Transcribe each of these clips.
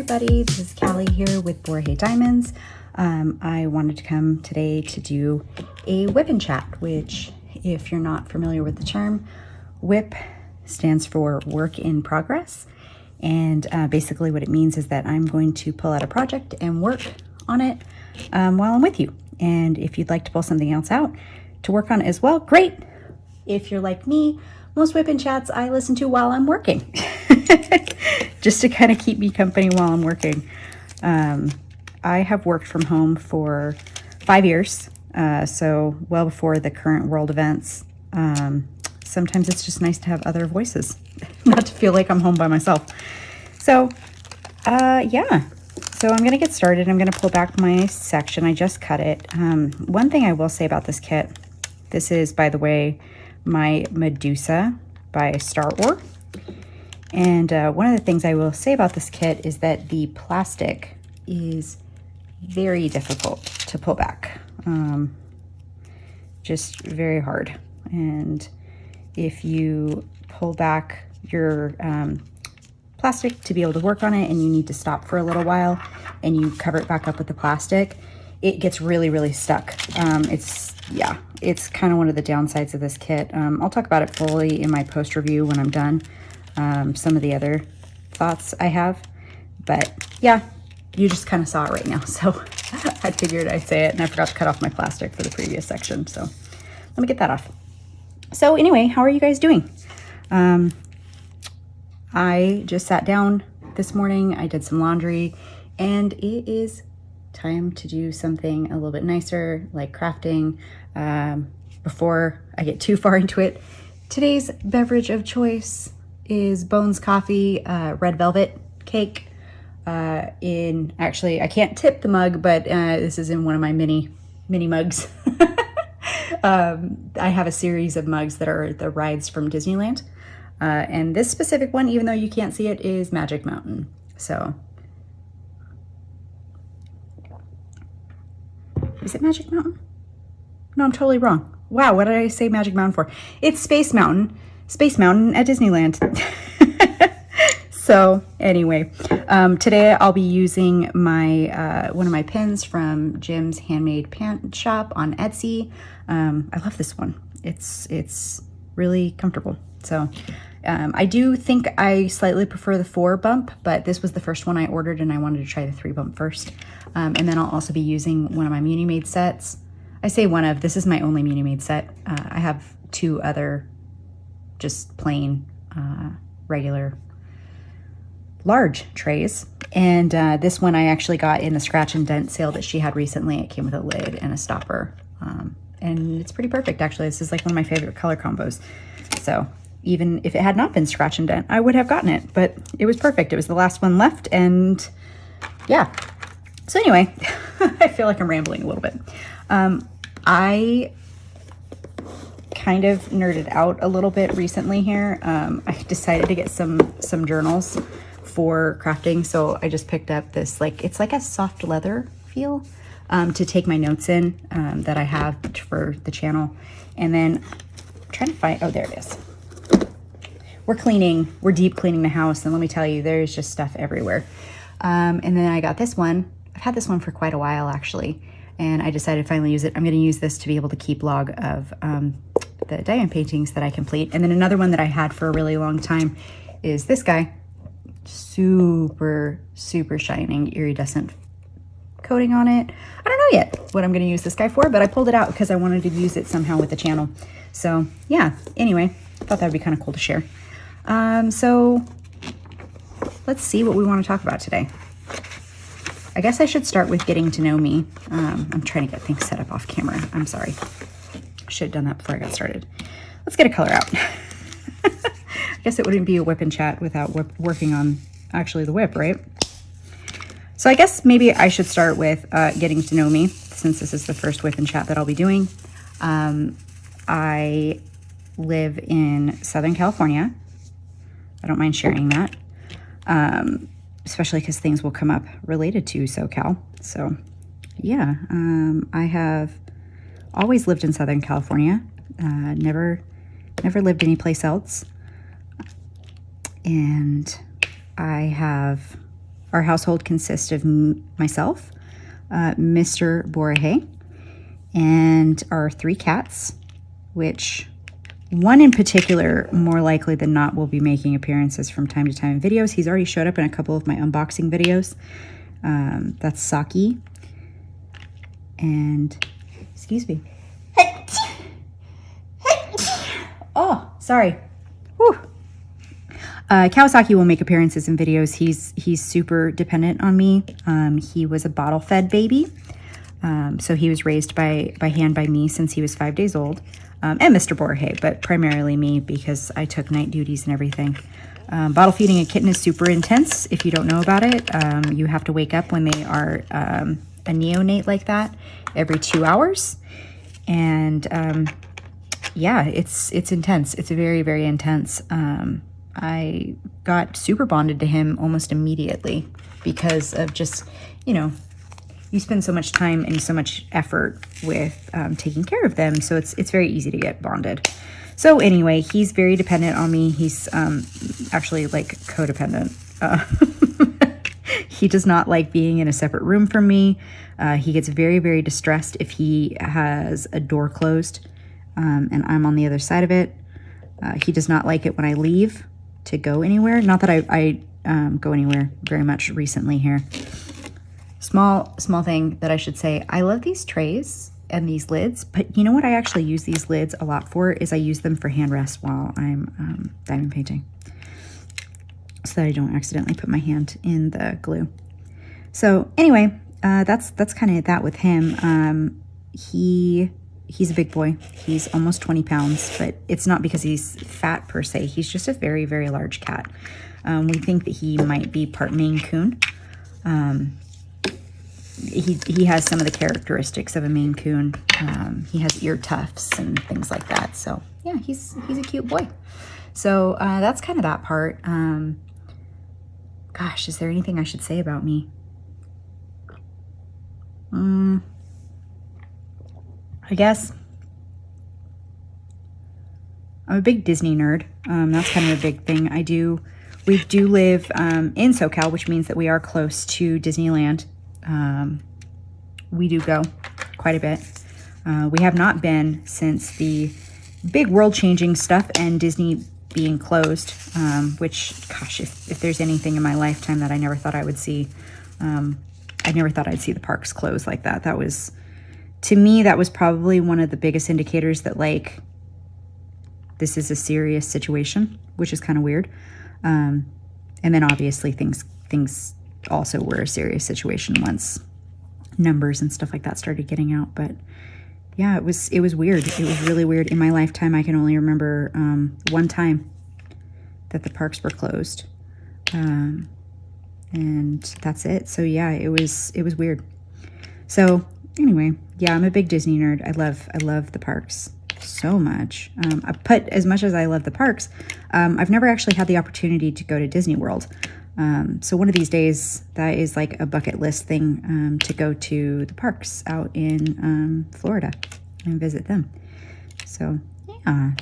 everybody, this is Callie here with Borahae Diamonds. I wanted to come today to do a WIP and chat, which, if you're not familiar with the term, WIP stands for work in progress. And basically what it means is that I'm going to pull out a project and work on it while I'm with you. And if you'd like to pull something else out to work on as well, great. If you're like me, most WIP and chats I listen to while I'm working. Just to kind of keep me company while I'm working. I have worked from home for 5 years, so well before the current world events. Sometimes it's just nice to have other voices, not to feel like I'm home by myself. So, yeah. So I'm going to get started. I'm going to pull back my section. I just cut it. One thing I will say about this kit, this is, by the way, my Medusa by Staroar. And one of the things I will say about this kit is that the plastic is very difficult to pull back. Just very hard. And if you pull back your plastic to be able to work on it and you need to stop for a little while and you cover it back up with the plastic, it gets really, really stuck. It's kind of one of the downsides of this kit. I'll talk about it fully in my post review when I'm done. Some of the other thoughts I have, but yeah, you just kind of saw it right now. So I figured I'd say it, and I forgot to cut off my plastic for the previous section. So let me get that off. So anyway, how are you guys doing? I just sat down this morning. I did some laundry, and it is time to do something a little bit nicer, like crafting. Before I get too far into it, today's beverage of choice is Bones Coffee Red Velvet Cake. Actually, I can't tip the mug, but this is in one of my mini mugs. I have a series of mugs that are the rides from Disneyland. And this specific one, even though you can't see it, is Magic Mountain. So, is it Magic Mountain? No, I'm totally wrong. Wow, what did I say Magic Mountain for? It's Space Mountain at Disneyland. So anyway, today I'll be using my one of my pins from Jim's Handmade Pant Shop on Etsy. I love this one. It's really comfortable. So I do think I slightly prefer the 4 bump, but this was the first one I ordered and I wanted to try the 3 bump first. And then I'll also be using one of my Munimade sets. I say one of, this is my only Munimade set. I have 2 other just plain regular large trays, and this one I actually got in the scratch and dent sale that she had recently. It came with a lid and a stopper, and it's pretty perfect actually. This is like one of my favorite color combos. So even if it had not been scratch and dent, I would have gotten it, but it was perfect. It was the last one left, and yeah. So anyway, I feel like I'm rambling a little bit. I kind of nerded out a little bit recently here. I decided to get some journals for crafting, so I just picked up this, it's like a soft leather feel to take my notes in that I have for the channel. And then I'm trying to find, oh, there it is. We're deep cleaning the house, and let me tell you, there's just stuff everywhere. And then I got this one. I've had this one for quite a while actually, and I decided to finally use it. I'm going to use this to be able to keep log of the diamond paintings that I complete. And then another one that I had for a really long time is this guy. Super shining iridescent coating on it. I don't know yet what I'm going to use this guy for, but I pulled it out because I wanted to use it somehow with the channel. So yeah, anyway, I thought that would be kind of cool to share. So let's see what we want to talk about today. I guess I should start with getting to know me. I'm trying to get things set up off camera. I'm sorry. I should have done that before I got started. Let's get a color out. I guess it wouldn't be a WIP and chat without working on actually the WIP, right? So I guess maybe I should start with getting to know me, since this is the first WIP and chat that I'll be doing. I live in Southern California. I don't mind sharing that. Especially because things will come up related to SoCal. So yeah, I have always lived in Southern California. Never lived anyplace else. And I have Our household consists of myself, Mr. Borahae, and our 3 cats, which one in particular, more likely than not, will be making appearances from time to time in videos. He's already showed up in a couple of my unboxing videos. That's Saki. And, excuse me. Oh, sorry. Whew. Kawasaki will make appearances in videos. He's super dependent on me. He was a bottle-fed baby. So he was raised by hand by me since he was 5 days old. And Mr. Borahae, but primarily me because I took night duties and everything. Bottle feeding a kitten is super intense. If you don't know about it, you have to wake up when they are a neonate like that every 2 hours. And yeah, it's intense. It's very, very intense. I got super bonded to him almost immediately because of just, you know, you spend so much time and so much effort with taking care of them. So it's very easy to get bonded. So anyway, he's very dependent on me. He's actually like codependent. He does not like being in a separate room from me. He gets very, very distressed if he has a door closed and I'm on the other side of it. He does not like it when I leave to go anywhere. Not that I go anywhere very much recently here. Small thing that I should say, I love these trays and these lids, but you know what I actually use these lids a lot for is I use them for hand rest while I'm diamond painting so that I don't accidentally put my hand in the glue. So anyway, that's kind of that with him. He's a big boy. He's almost 20 pounds, but it's not because he's fat per se. He's just a very, very large cat. We think that he might be part Maine Coon. He has some of the characteristics of a Maine Coon. He has ear tufts and things like that. So yeah, he's a cute boy. So that's kind of that part. Gosh, is there anything I should say about me? I guess I'm a big Disney nerd. That's kind of a big thing. We do live in SoCal, which means that we are close to Disneyland. We do go quite a bit. We have not been since the big world-changing stuff and Disney being closed, which, gosh, if there's anything in my lifetime that I never thought I would see, I never thought I'd see the parks close like that. That was, to me, that was probably one of the biggest indicators that, like, this is a serious situation, which is kind of weird. And then obviously things also were a serious situation once numbers and stuff like that started getting out. But yeah, it was weird. It was really weird. In my lifetime, I can only remember one time that the parks were closed. And that's it. So yeah, it was weird. So anyway, yeah, I'm a big Disney nerd. I love the parks so much. But as much as I love the parks, I've never actually had the opportunity to go to Disney World. So one of these days, that is like a bucket list thing, to go to the parks out in Florida and visit them. So yeah,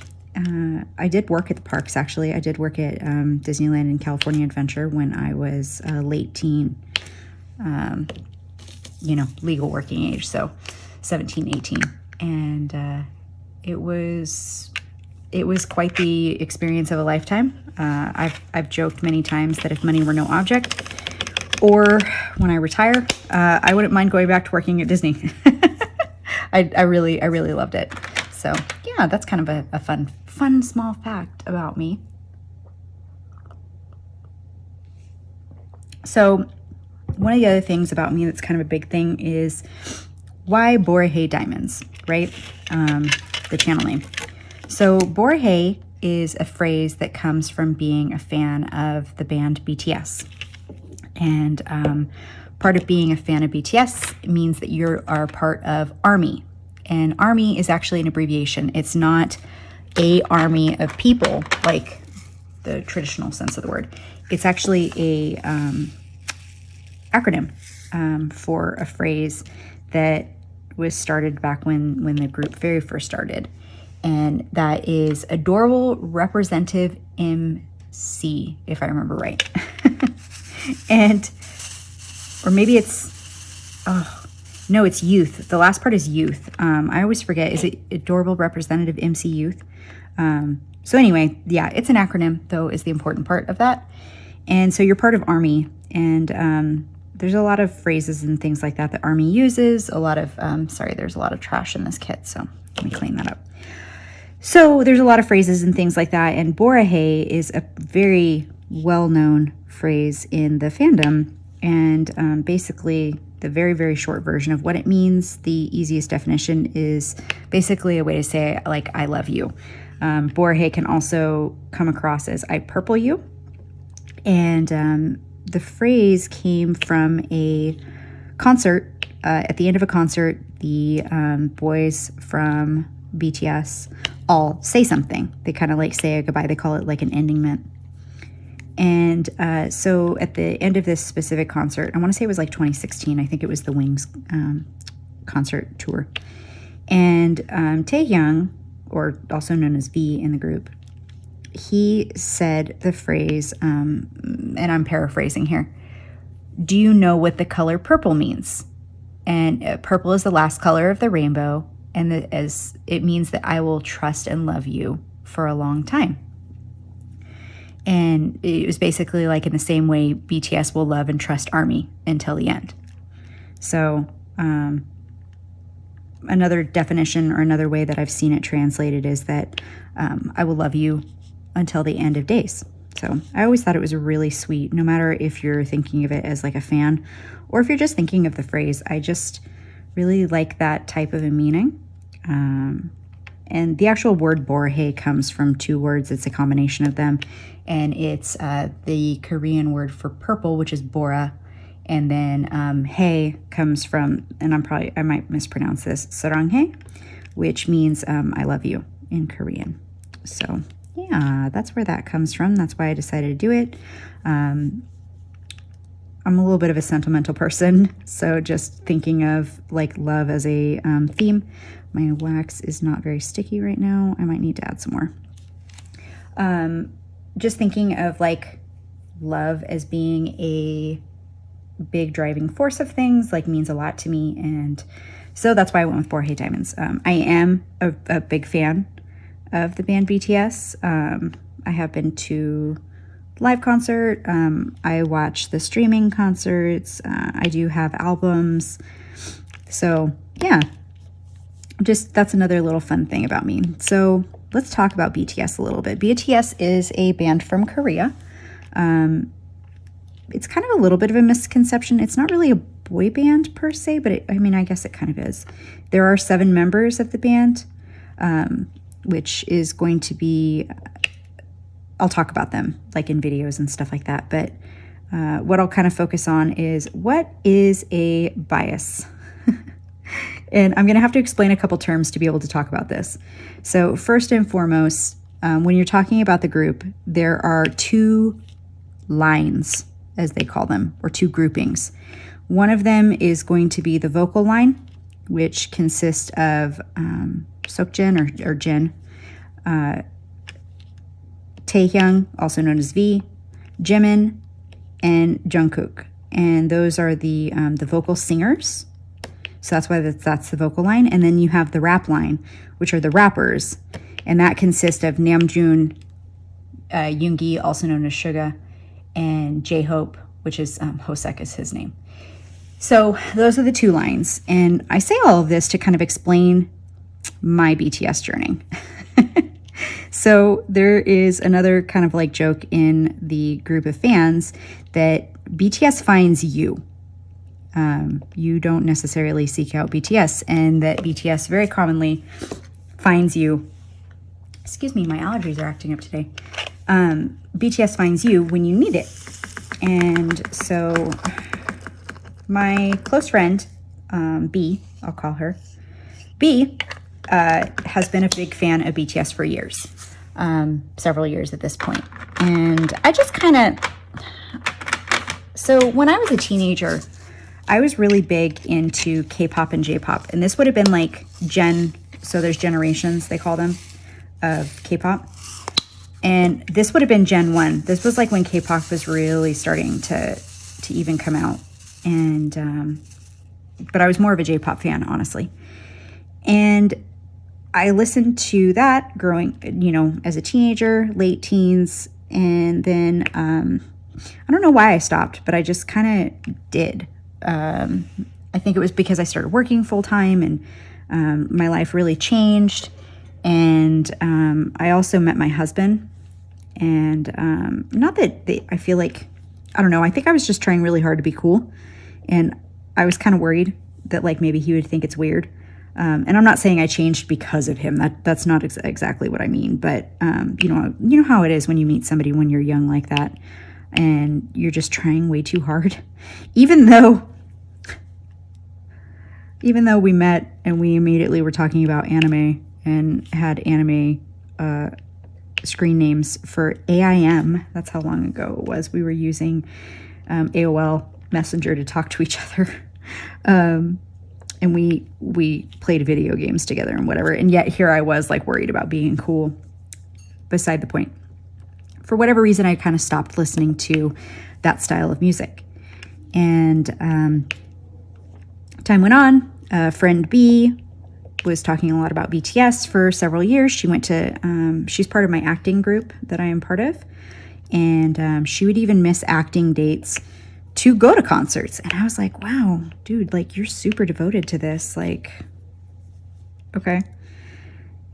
I did work at the parks, actually. I did work at Disneyland and California Adventure when I was a late teen, legal working age, so 17, 18. And it was quite the experience of a lifetime. I've joked many times that if money were no object, or when I retire, I wouldn't mind going back to working at Disney. I really loved it. So yeah, that's kind of a fun small fact about me. So one of the other things about me that's kind of a big thing is why Borahae Diamonds, right? The channel name. So Borahae is a phrase that comes from being a fan of the band BTS. And part of being a fan of BTS means that you are part of ARMY. And ARMY is actually an abbreviation. It's not a army of people like the traditional sense of the word. It's actually a acronym for a phrase that was started back when the group very first started. And that is Adorable Representative MC, if I remember right. And or maybe it's, oh, no, it's youth. The last part is youth. I always forget. Is it Adorable Representative MC Youth? So anyway, yeah, it's an acronym, though, is the important part of that. And so you're part of ARMY, and there's a lot of phrases and things like that that ARMY uses. A lot of, sorry, there's a lot of trash in this kit, so let me clean that up. So there's a lot of phrases and things like that, and Borahae is a very well-known phrase in the fandom, and basically the very, very short version of what it means, the easiest definition is basically a way to say, like, I love you. Borahae can also come across as I purple you, and the phrase came from a concert. At the end of a concert, the boys from BTS all say something. They kind of like say a goodbye. They call it like an ending mint. And so at the end of this specific concert, I want to say it was like 2016. I think it was the Wings concert tour. And Taehyung, or also known as V in the group, he said the phrase, and I'm paraphrasing here, do you know what the color purple means? And purple is the last color of the rainbow, and as it means that I will trust and love you for a long time. And it was basically like in the same way BTS will love and trust ARMY until the end. So another definition or another way that I've seen it translated is that I will love you until the end of days. So I always thought it was really sweet, no matter if you're thinking of it as like a fan or if you're just thinking of the phrase. I just really like that type of a meaning. And the actual word Borahae comes from two words. It's a combination of them. And it's the Korean word for purple, which is Bora. And then hae comes from, and I might mispronounce this, saranghae, which means I love you in Korean. So yeah, that's where that comes from. That's why I decided to do it. I'm a little bit of a sentimental person, so just thinking of like love as a theme. My wax is not very sticky right now. I might need to add some more. Just thinking of like love as being a big driving force of things, like means a lot to me. And so that's why I went with Borahae Diamonds. I am a big fan of the band BTS. I have been to live concert. I watch the streaming concerts. I do have albums. So yeah, just that's another little fun thing about me. So let's talk about BTS a little bit. BTS is a band from Korea. It's kind of a little bit of a misconception. It's not really a boy band per se, but I guess it kind of is. There are 7 members of the band, which is going to be, I'll talk about them like in videos and stuff like that. But what I'll kind of focus on is what is a bias? And I'm going to have to explain a couple terms to be able to talk about this. So first and foremost, when you're talking about the group, there are 2 lines, as they call them, or 2 groupings. One of them is going to be the vocal line, which consists of Seokjin or Jin, Taehyung, also known as V, Jimin, and Jungkook. And those are the vocal singers. So that's why that's the vocal line. And then you have the rap line, which are the rappers. And that consists of Namjoon, Yoongi, also known as Suga, and J-Hope, which is Hosek is his name. So those are the 2 lines. And I say all of this to kind of explain my BTS journey. So there is another kind of like joke in the group of fans that BTS finds you. You don't necessarily seek out BTS, and that BTS very commonly finds you. Excuse me, my allergies are acting up today. BTS finds you when you need it. And so my close friend, B, I'll call her, B, has been a big fan of BTS for years, several years at this point. And I just kind of, so when I was a teenager, I was really big into K-pop and J-pop. And this would have been like so there's generations, they call them, of K-pop. And this would have been Gen 1. This was like when K-pop was really starting to even come out. And, but I was more of a J-pop fan, honestly. And I listened to that growing, as a teenager, late teens. And then, I don't know why I stopped, but I just kind of did. I think it was because I started working full time and my life really changed. And I also met my husband. And not that I feel like, I don't know, I think I was just trying really hard to be cool. And I was kind of worried that like maybe he would think it's weird. And I'm not saying I changed because of him. That's not exactly what I mean. But you know how it is when you meet somebody when you're young like that, and you're just trying way too hard. Even though we met and we immediately were talking about anime and had anime screen names for AIM. That's how long ago it was. We were using AOL Messenger to talk to each other. And we played video games together and whatever. And yet here I was like worried about being cool. Beside the point. For whatever reason, I kind of stopped listening to that style of music. And time went on. Friend B was talking a lot about BTS for several years. She went to, she's part of my acting group that I am part of. And she would even miss acting dates to go to concerts. And I was like, wow, dude, like you're super devoted to this. Like, okay.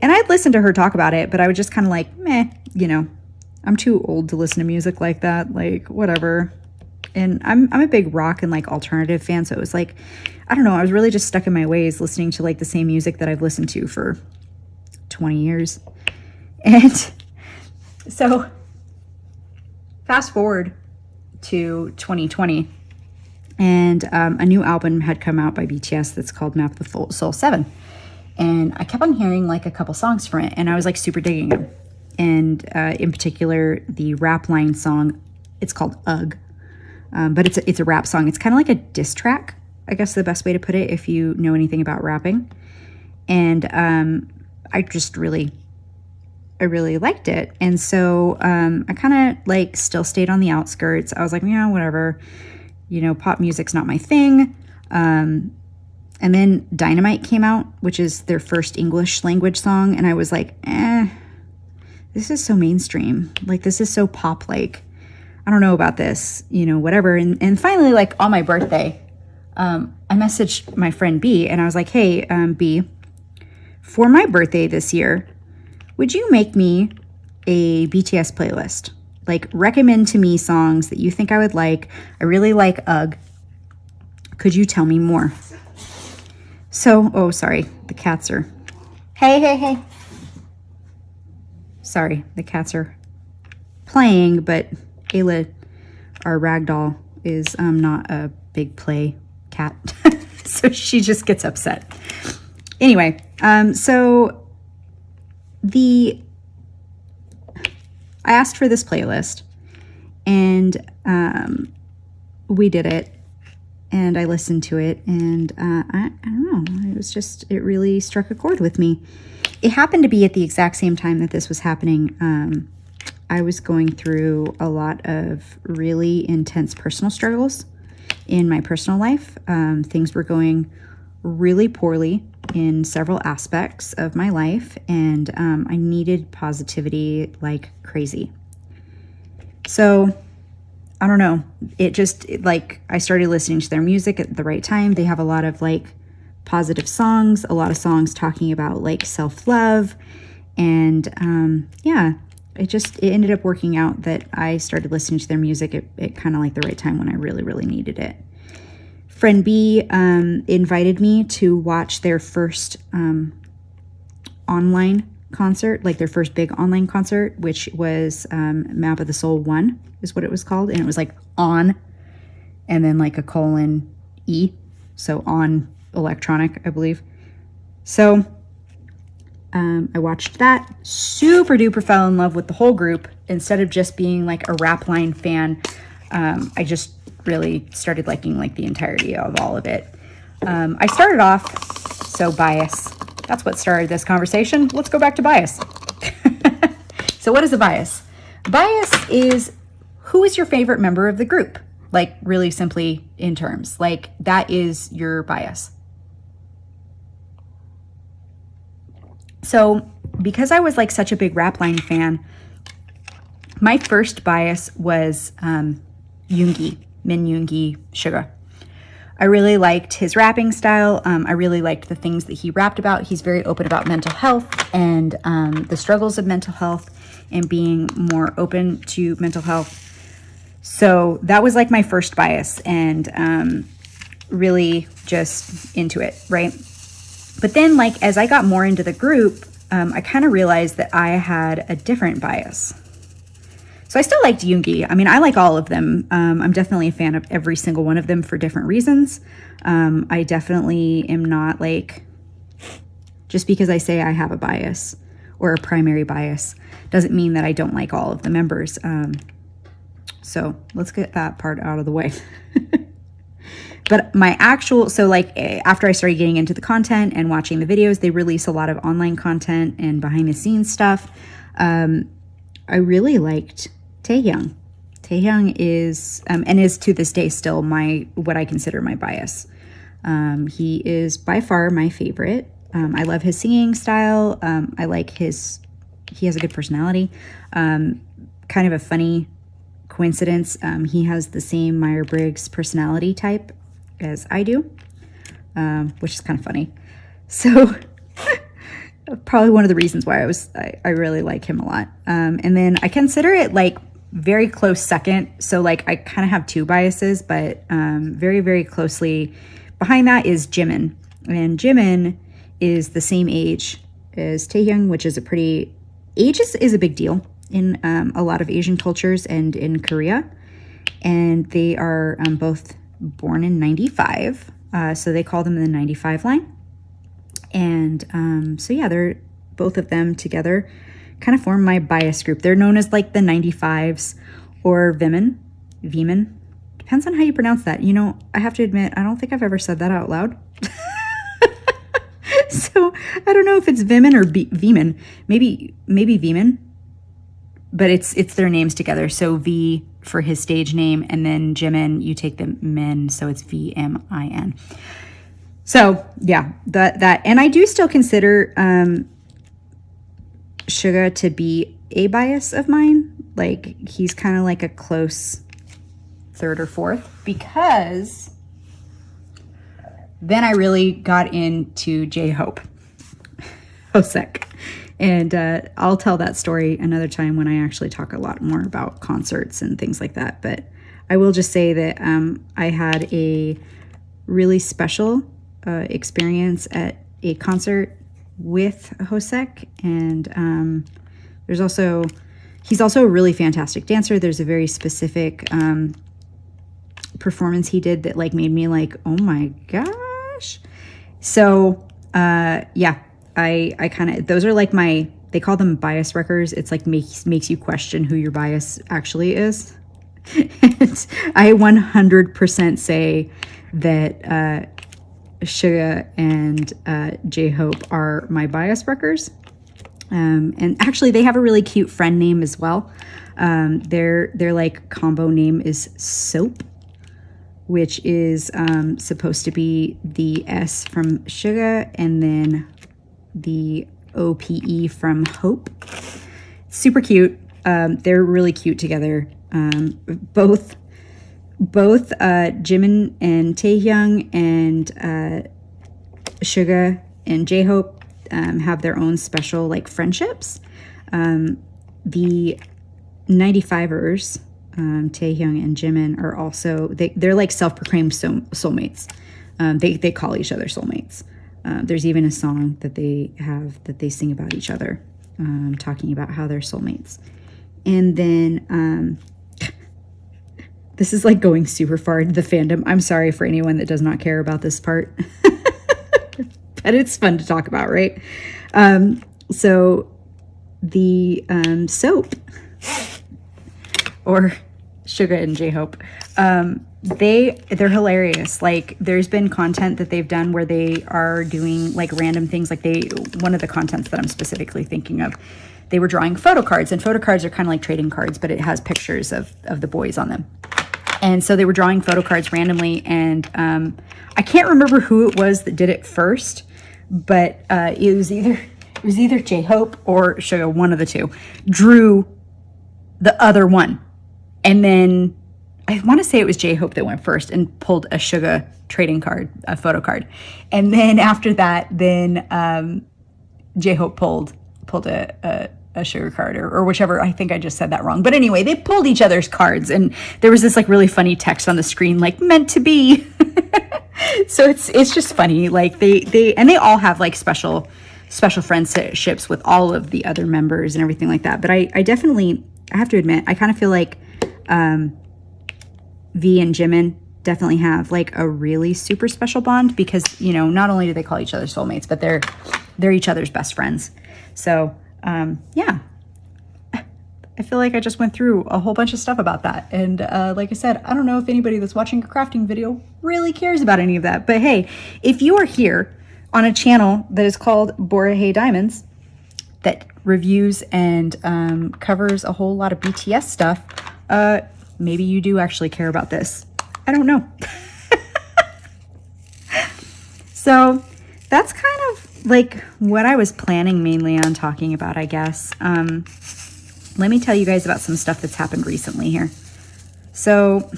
And I'd listen to her talk about it, but I would just kind of like, meh, I'm too old to listen to music like that. Like, whatever. And I'm a big rock and like alternative fan. So it was like, I don't know. I was really just stuck in my ways listening to like the same music that I've listened to for 20 years. And so fast forward to 2020, and a new album had come out by BTS that's called Map of the Soul 7. And I kept on hearing like a couple songs from it, and I was like super digging them. And in particular, the rap line song, it's called Ugh. But it's a rap song. It's kind of like a diss track, I guess the best way to put it, if you know anything about rapping. And I really liked it. And so I kind of like still stayed on the outskirts. I was like, yeah, whatever. Pop music's not my thing. And then Dynamite came out, which is their first English language song. And I was like, this is so mainstream. Like, this is so pop. Like, I don't know about this, whatever. And finally, like on my birthday, I messaged my friend B and I was like, hey, B, for my birthday this year, would you make me a BTS playlist? Like, recommend to me songs that you think I would like. I really like Ugh. Could you tell me more? So, oh, sorry. The cats are... Hey. Sorry, the cats are playing, but Aayla, our ragdoll, is not a big play cat. So she just gets upset. Anyway, so... I asked for this playlist, and we did it, and I listened to it, and I don't know, it really struck a chord with me. It happened to be at the exact same time that this was happening. I was going through a lot of really intense personal struggles in my personal life. Things were going really poorly in several aspects of my life, and I needed positivity like crazy. So I don't know, I started listening to their music at the right time. They have a lot of like positive songs, a lot of songs talking about like self-love, and it ended up working out that I started listening to their music at kind of like the right time when I really, really needed it. Friend B invited me to watch their first online concert, like their first big online concert, which was Map of the Soul 1 is what it was called. And it was like on and then like a colon E. So on electronic, I believe. So I watched that, super duper fell in love with the whole group. Instead of just being like a rap line fan, I just really started liking like the entirety of all of it. I started off, so bias. That's what started this conversation. Let's go back to bias. So what is a bias? Bias is who is your favorite member of the group? Like really simply in terms, like that is your bias. So because I was like such a big rap line fan, my first bias was Yoongi, Min Yoongi Suga. I really liked his rapping style. I really liked the things that he rapped about. He's very open about mental health and the struggles of mental health and being more open to mental health. So that was like my first bias and really just into it, right? But then like as I got more into the group, I kind of realized that I had a different bias. So I still liked Yoongi. I mean, I like all of them. I'm definitely a fan of every single one of them for different reasons. I definitely am not like, just because I say I have a bias or a primary bias doesn't mean that I don't like all of the members. So let's get that part out of the way. But my actual, so like after I started getting into the content and watching the videos, they release a lot of online content and behind the scenes stuff. I really liked Taehyung. Taehyung is, and is to this day still what I consider my bias. He is by far my favorite. I love his singing style. I like he has a good personality. Kind of a funny coincidence. He has the same Myers-Briggs personality type as I do, which is kind of funny. So probably one of the reasons why I really like him a lot. And then I consider it like very close second. So like I kind of have two biases, but very, very closely behind that is Jimin. And Jimin is the same age as Taehyung, which is age is a big deal in a lot of Asian cultures and in Korea. And they are both born in 95. So they call them the 95 line. And so yeah, they're both of them together kind of form my bias group. They're known as like the 95s or Vimin. Depends on how you pronounce that. You know, I have to admit, I don't think I've ever said that out loud. So I don't know if it's Vimin or Vimin. Maybe Vimin, but it's their names together. So V for his stage name, and then Jimin, you take the min, so it's VMIN. So yeah, that, and I do still consider Suga to be a bias of mine. Like he's kind of like a close third or fourth, because then I really got into J-Hope, Hosek. And I'll tell that story another time when I actually talk a lot more about concerts and things like that. But I will just say that I had a really special experience at a concert with Hosek. And he's also a really fantastic dancer. There's a very specific performance he did that like made me like, oh my gosh. So yeah, I kind of, those are like they call them bias wreckers. It's like makes you question who your bias actually is. And I 100% say that Suga and J-Hope are my bias wreckers. And actually they have a really cute friend name as well. Their like combo name is Soap, which is supposed to be the S from Suga and then the OPE from Hope. Super cute. They're really cute together. Both Jimin and Taehyung and Suga and J-Hope have their own special like friendships. The 95ers, Taehyung and Jimin, are also they're like self-proclaimed soulmates. They call each other soulmates. There's even a song that they sing about each other, talking about how they're soulmates. And then this is like going super far into the fandom. I'm sorry for anyone that does not care about this part, but it's fun to talk about, right? So the Soap, or Suga and J-Hope, they're hilarious. Like there's been content that they've done where they are doing like random things. Like one of the contents that I'm specifically thinking of, they were drawing photo cards, and photo cards are kind of like trading cards, but it has pictures of the boys on them. And so they were drawing photo cards randomly, and I can't remember who it was that did it first, but it was either J-Hope or Suga, one of the two, drew the other one. And then I want to say it was J-Hope that went first and pulled a Suga trading card, a photo card. And then after that, then J-Hope pulled a Sugar card or whichever. I think I just said that wrong. But anyway, they pulled each other's cards, and there was this like really funny text on the screen, like meant to be. So it's just funny. Like they all have like special friendships with all of the other members and everything like that. But I definitely, I have to admit, I kind of feel like V and Jimin definitely have like a really super special bond, because, you know, not only do they call each other soulmates, but they're each other's best friends. So yeah, I feel like I just went through a whole bunch of stuff about that. And like I said, I don't know if anybody that's watching a crafting video really cares about any of that. But hey, if you are here on a channel that is called Borahae Diamonds, that reviews and covers a whole lot of BTS stuff, maybe you do actually care about this. I don't know. So that's kind of like what I was planning mainly on talking about, I guess. Let me tell you guys about some stuff that's happened recently here. So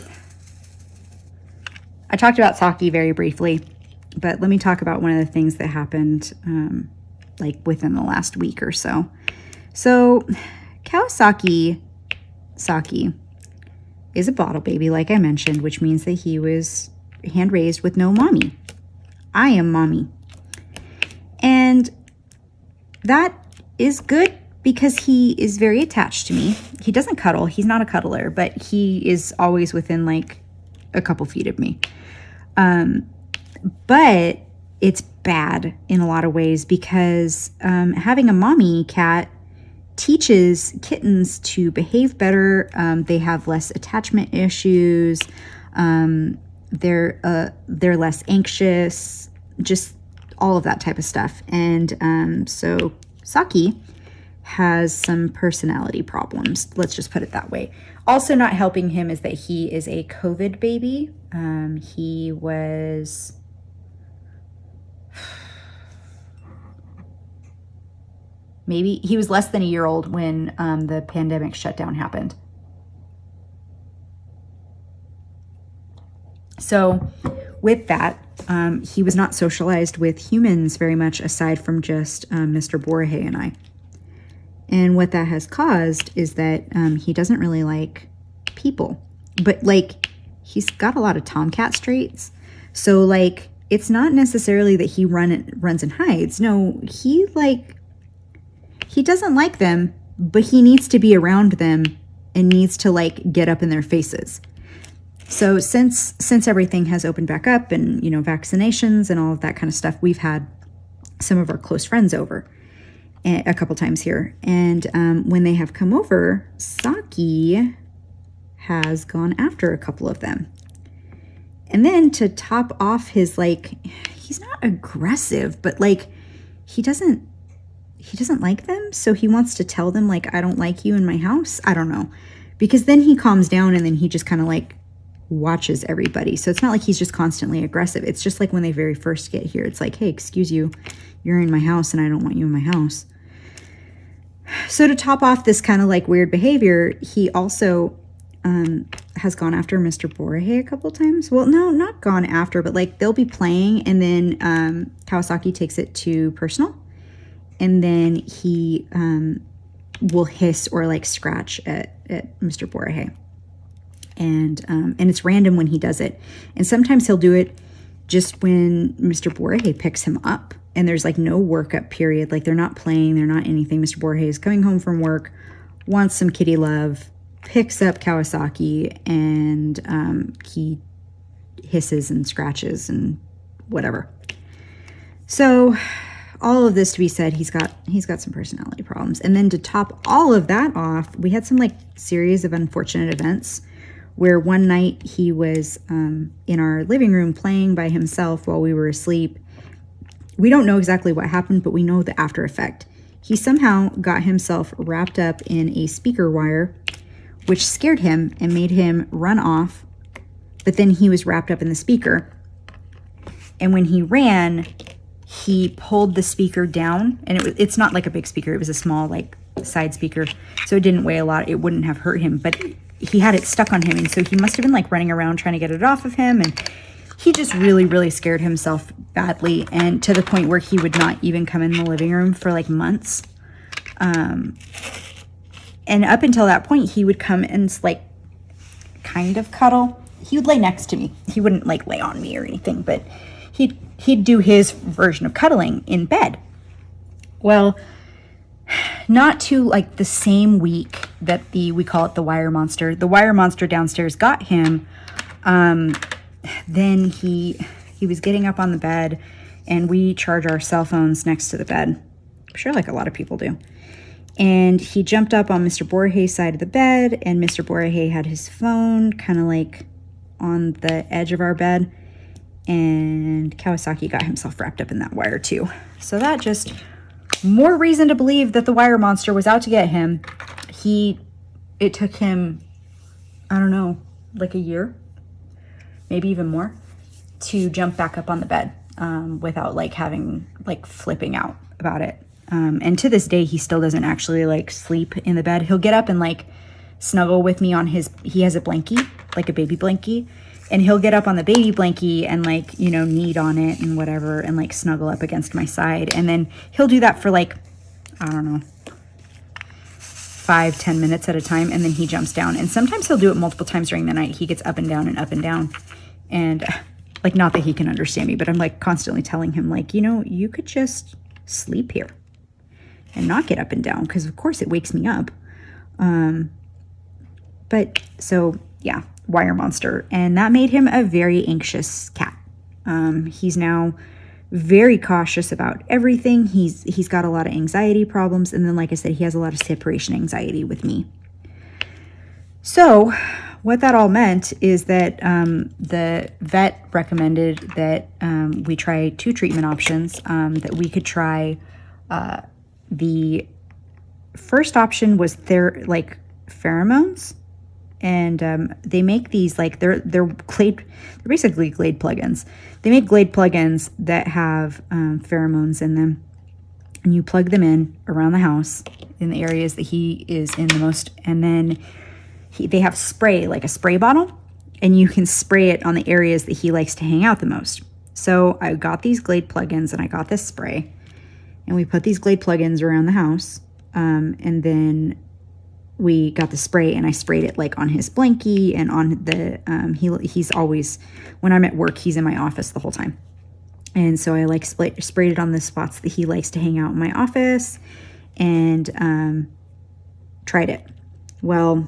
I talked about Saki very briefly, but let me talk about one of the things that happened like within the last week or so. So Saki is a bottle baby, like I mentioned, which means that he was hand raised with no mommy. I am mommy. And that is good because he is very attached to me. He doesn't cuddle. He's not a cuddler, but he is always within like a couple feet of me. But it's bad in a lot of ways because having a mommy cat teaches kittens to behave better. They have less attachment issues. They're less anxious, just all of that type of stuff. And so Saki has some personality problems. Let's just put it that way. Also not helping him is that he is a COVID baby. He was less than a year old when the pandemic shutdown happened. So with that, he was not socialized with humans very much aside from just Mr. Borahae and I. And what that has caused is that he doesn't really like people. But like, he's got a lot of tomcat traits. So like, it's not necessarily that he runs and hides. No, he doesn't like them, but he needs to be around them and needs to like get up in their faces. So since everything has opened back up and, you know, vaccinations and all of that kind of stuff, we've had some of our close friends over a couple times here. And when they have come over, Saki has gone after a couple of them. And then to top off his, like, he's not aggressive, but like he doesn't like them. So he wants to tell them like, I don't like you in my house. I don't know. Because then he calms down and then he just kind of like watches everybody. So it's not like he's just constantly aggressive. It's just like when they very first get here, it's like, hey, excuse you, you're in my house and I don't want you in my house. So to top off this kind of like weird behavior, he also has gone after Mr. Borahae a couple times. Well, no, not gone after, but like they'll be playing and then Saki takes it to personal. And then he will hiss or like scratch at Mr. Borahae. And it's random when he does it. And sometimes he'll do it just when Mr. Borahae picks him up. And there's like no workup period. Like they're not playing, they're not anything. Mr. Borahae is coming home from work, wants some kitty love, picks up Saki, and he hisses and scratches and whatever. So all of this to be said, he's got some personality problems. And then to top all of that off, we had some like series of unfortunate events where one night he was in our living room playing by himself while we were asleep. We don't know exactly what happened, but we know the after effect. He somehow got himself wrapped up in a speaker wire, which scared him and made him run off but then he was wrapped up in the speaker. And when he ran, he pulled the speaker down, and it's not like a big speaker. It was a small, like, side speaker, so it didn't weigh a lot. It wouldn't have hurt him, but he had it stuck on him, and so he must have been, like, running around trying to get it off of him, and he just really, really scared himself badly, and to the point where he would not even come in the living room for, like, months. And up until that point, he would come and, like, kind of cuddle. He would lay next to me. He wouldn't, like, lay on me or anything, but he'd do his version of cuddling in bed. Well, not to, like, the same week that we call it the wire monster downstairs got him, then he was getting up on the bed, and we charge our cell phones next to the bed. I'm sure, like, a lot of people do. And he jumped up on Mr. Borahae's side of the bed, and Mr. Borahae had his phone kind of, like, on the edge of our bed, and Kawasaki got himself wrapped up in that wire too. So that just more reason to believe that the wire monster was out to get him. It took him, I don't know, like a year, maybe even more, to jump back up on the bed without, like, having, like, flipping out about it. And to this day, he still doesn't actually, like, sleep in the bed. He'll get up and, like, snuggle with me on he has a blankie, like a baby blankie, and he'll get up on the baby blankie and, like, you know, knead on it and whatever, and, like, snuggle up against my side. And then he'll do that for, like, I don't know, 5-10 minutes at a time, and then he jumps down. And sometimes he'll do it multiple times during the night. He gets up and down and up and down. And, like, not that he can understand me, but I'm, like, constantly telling him, like, you know, you could just sleep here and not get up and down, because of course it wakes me up. But so yeah, wire monster, and that made him a very anxious cat. He's now very cautious about everything. He's got a lot of anxiety problems, and then, like I said, he has a lot of separation anxiety with me. So what that all meant is that the vet recommended that we try 2 treatment options. That we could try. The first option was their, like, pheromones, and they make these, like, they're basically Glade plugins. They make Glade plugins that have pheromones in them, and you plug them in around the house in the areas that he is in the most, and then they have spray, like a spray bottle, and you can spray it on the areas that he likes to hang out the most. So I got these Glade plugins, and I got this spray, and we put these Glade plugins around the house, and then we got the spray, and I sprayed it, like, on his blankie and on the, he's always, when I'm at work, he's in my office the whole time. And so I, like, sprayed it on the spots that he likes to hang out in my office, and tried it. Well,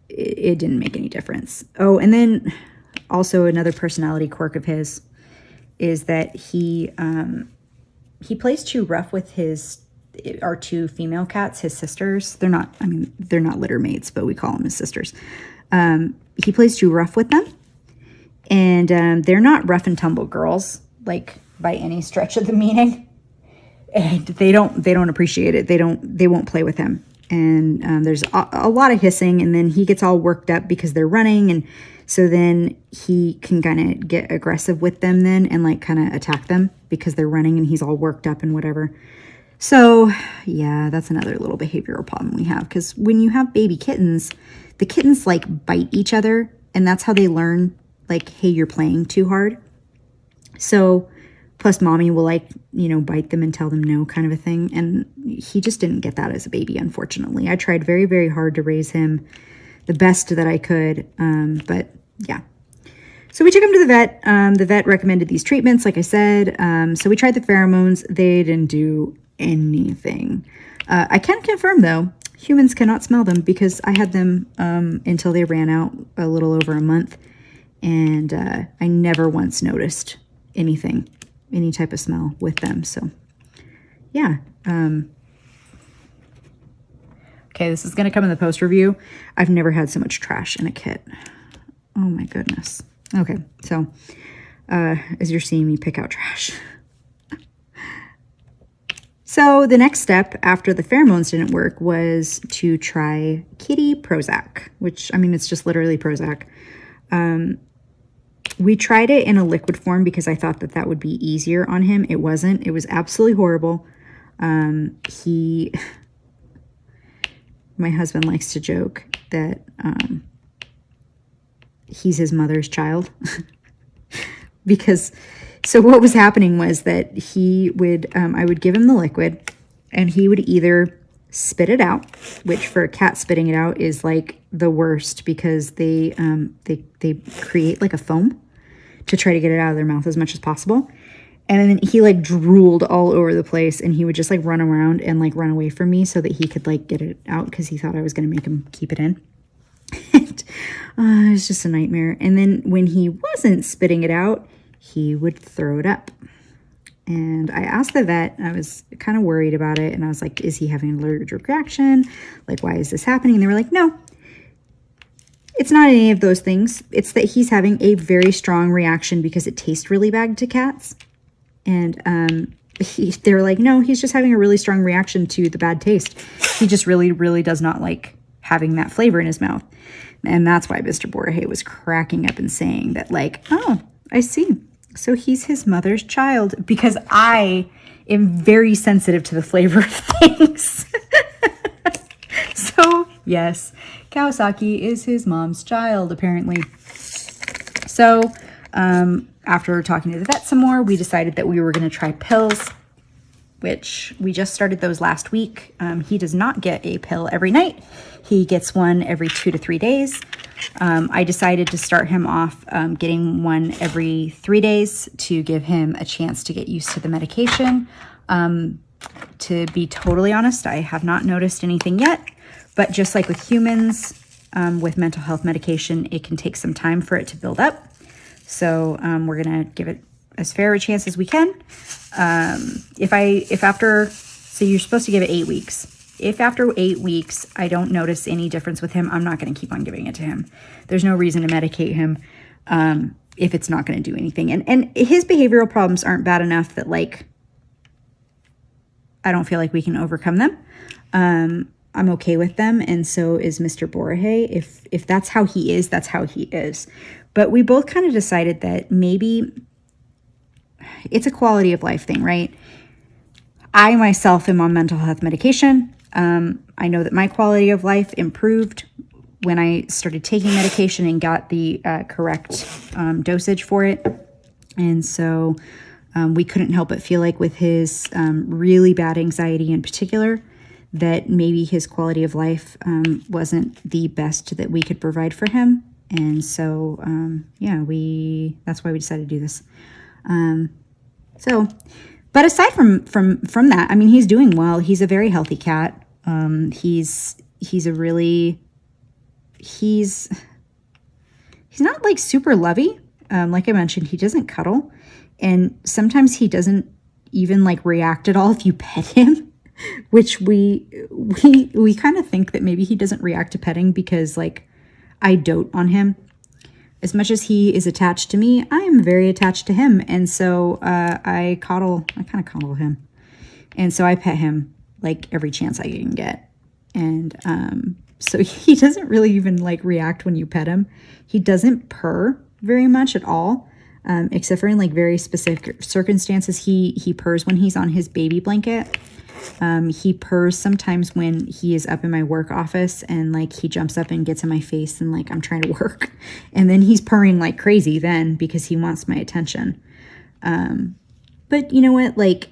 it didn't make any difference. Oh, and then also another personality quirk of his is that he plays too rough with our 2 female cats, his sisters. They're not litter mates, but we call them his sisters. He plays too rough with them, and they're not rough and tumble girls, like, by any stretch of the meaning. And they don't appreciate it. They won't play with him. And there's a lot of hissing, and then he gets all worked up because they're running, and so then he can kind of get aggressive with them then, and, like, kind of attack them because they're running, and he's all worked up and whatever. So yeah, that's another little behavioral problem we have, because when you have baby kittens, the kittens, like, bite each other, and that's how they learn, like, hey, you're playing too hard. So plus mommy will, like, you know, bite them and tell them no, kind of a thing. And he just didn't get that as a baby, unfortunately. I tried very, very hard to raise him the best that I could. But yeah. So we took him to the vet. The vet recommended these treatments, like I said. So we tried the pheromones. They didn't do anything. I can confirm, though, humans cannot smell them, because I had them until they ran out a little over a month. And I never once noticed anything, any type of smell with them. So yeah. Okay, this is going to come in the post review. I've never had so much trash in a kit. Oh my goodness. Okay, so as you're seeing me pick out trash. So the next step after the pheromones didn't work was to try kitty Prozac, which, I mean, it's just literally Prozac. We tried it in a liquid form because I thought that that would be easier on him. It wasn't. It was absolutely horrible. My husband likes to joke that he's his mother's child. Because, so what was happening was that he would, I would give him the liquid, and he would either spit it out, which for a cat, spitting it out is like the worst because they create like a foam to try to get it out of their mouth as much as possible. And then he like drooled all over the place, and he would just like run around and like run away from me so that he could like get it out because he thought I was going to make him keep it in. And, it was just a nightmare. And then when he wasn't spitting it out, he would throw it up. And I asked the vet, I was kind of worried about it. And I was like, is he having an allergic reaction? Like, why is this happening? And they were like, no, it's not any of those things. It's that he's having a very strong reaction because it tastes really bad to cats. And they were like, no, he's just having a really strong reaction to the bad taste. He just really, really does not like having that flavor in his mouth. And that's why Mr. Borahae was cracking up and saying that, like, oh, I see. So he's his mother's child, because I am very sensitive to the flavor of things. So yes, Kawasaki is his mom's child, apparently. So after talking to the vet some more, we decided that we were going to try pills, which we just started those last week. He does not get a pill every night. He gets one every 2 to 3 days. I decided to start him off getting one every 3 days to give him a chance to get used to the medication. To be totally honest, I have not noticed anything yet, but just like with humans, with mental health medication, it can take some time for it to build up. So we're going to give it as fair a chance as we can. So you're supposed to give it 8 weeks. If after 8 weeks, I don't notice any difference with him, I'm not going to keep on giving it to him. There's no reason to medicate him if it's not going to do anything. And his behavioral problems aren't bad enough that, like, I don't feel like we can overcome them. I'm okay with them, and so is Mr. Borahae. If that's how he is, that's how he is. But we both kind of decided that maybe it's a quality of life thing, right? I myself am on mental health medication. I know that my quality of life improved when I started taking medication and got the correct dosage for it. And so we couldn't help but feel like with his really bad anxiety in particular, that maybe his quality of life wasn't the best that we could provide for him. And so, that's why we decided to do this. But aside from that, I mean, he's doing well. He's a very healthy cat. He's not like super lovey. Like I mentioned, he doesn't cuddle, and sometimes he doesn't even like react at all if you pet him, which we kind of think that maybe he doesn't react to petting because like I dote on him. As much as he is attached to me, I am very attached to him. And so I kind of coddle him. And so I pet him like every chance I can get. And so he doesn't really even like react when you pet him. He doesn't purr very much at all, except for in like very specific circumstances. He purrs when he's on his baby blanket. He purrs sometimes when he is up in my work office and like he jumps up and gets in my face and like I'm trying to work, and then he's purring like crazy then because he wants my attention. But you know what, like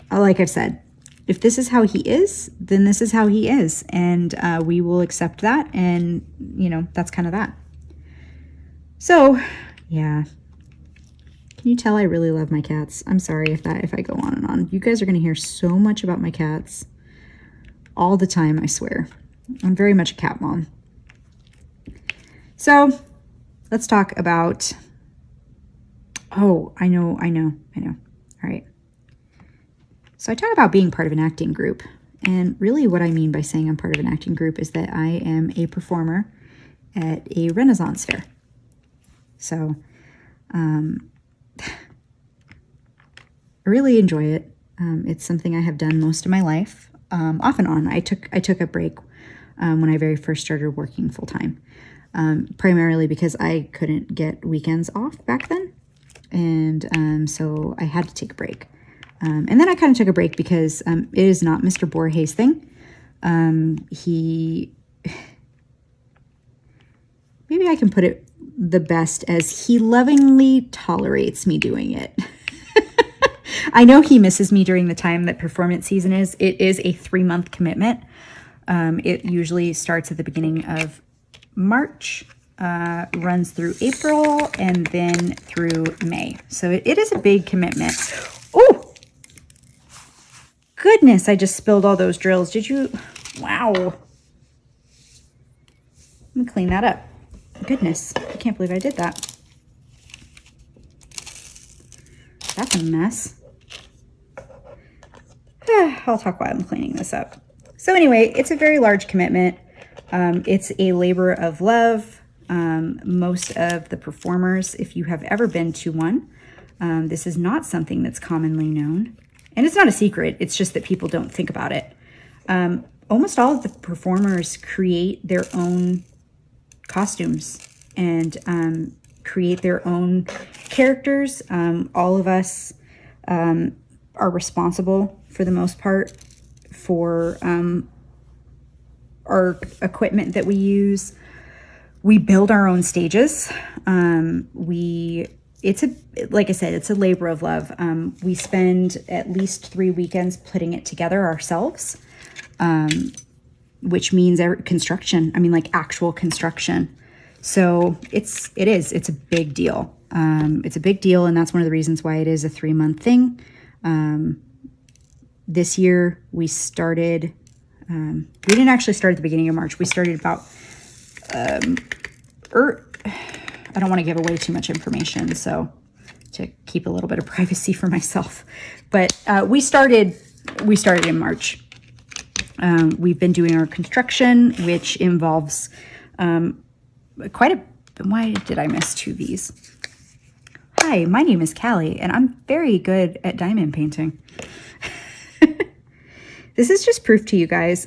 I've said, if this is how he is, then this is how he is, and we will accept that, and you know, that's kind of that. So yeah, can you tell I really love my cats? I'm sorry if I go on and on. You guys are going to hear so much about my cats all the time, I swear. I'm very much a cat mom. So let's talk about, I know. All right. So I talk about being part of an acting group. And really what I mean by saying I'm part of an acting group is that I am a performer at a Renaissance fair. So, I really enjoy it. It's something I have done most of my life, off and on. I took a break when I very first started working full time. primarily because I couldn't get weekends off back then. And so I had to take a break. And then I kind of took a break because it is not Mr. Borahae's thing. Maybe I can put it the best as he lovingly tolerates me doing it. I know he misses me during the time that performance season is. It is a 3-month commitment. It usually starts at the beginning of March, runs through April, and then through May. So it is a big commitment. Oh, goodness, I just spilled all those drills. Did you? Wow. Let me clean that up. Goodness, I can't believe I did that. That's a mess. I'll talk while I'm cleaning this up. So anyway, it's a very large commitment. It's a labor of love. Most of the performers, if you have ever been to one, this is not something that's commonly known. And it's not a secret. It's just that people don't think about it. Almost all of the performers create their own costumes and create their own characters. All of us are responsible for the most part for our equipment that we use. We build our own stages. Like I said, it's a labor of love. We spend at least 3 weekends putting it together ourselves, which means construction. I mean, like actual construction. So it's a big deal. It's a big deal. And that's one of the reasons why it is a 3-month thing. This year we started, we didn't actually start at the beginning of March. We started about, I don't want to give away too much information, so to keep a little bit of privacy for myself. But we started in March. We've been doing our construction, which involves quite a. Why did I miss 2 V's? Hi, my name is Callie, and I'm very good at diamond painting. This is just proof to you guys.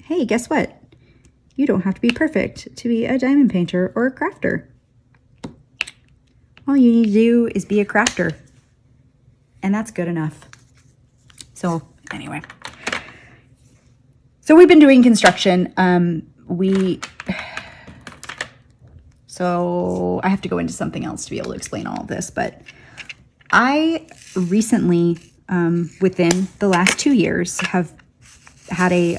Hey, guess what? You don't have to be perfect to be a diamond painter or a crafter. All you need to do is be a crafter. And that's good enough. So anyway. So we've been doing construction. So I have to go into something else to be able to explain all of this. But I recently, within the last 2 years, have had a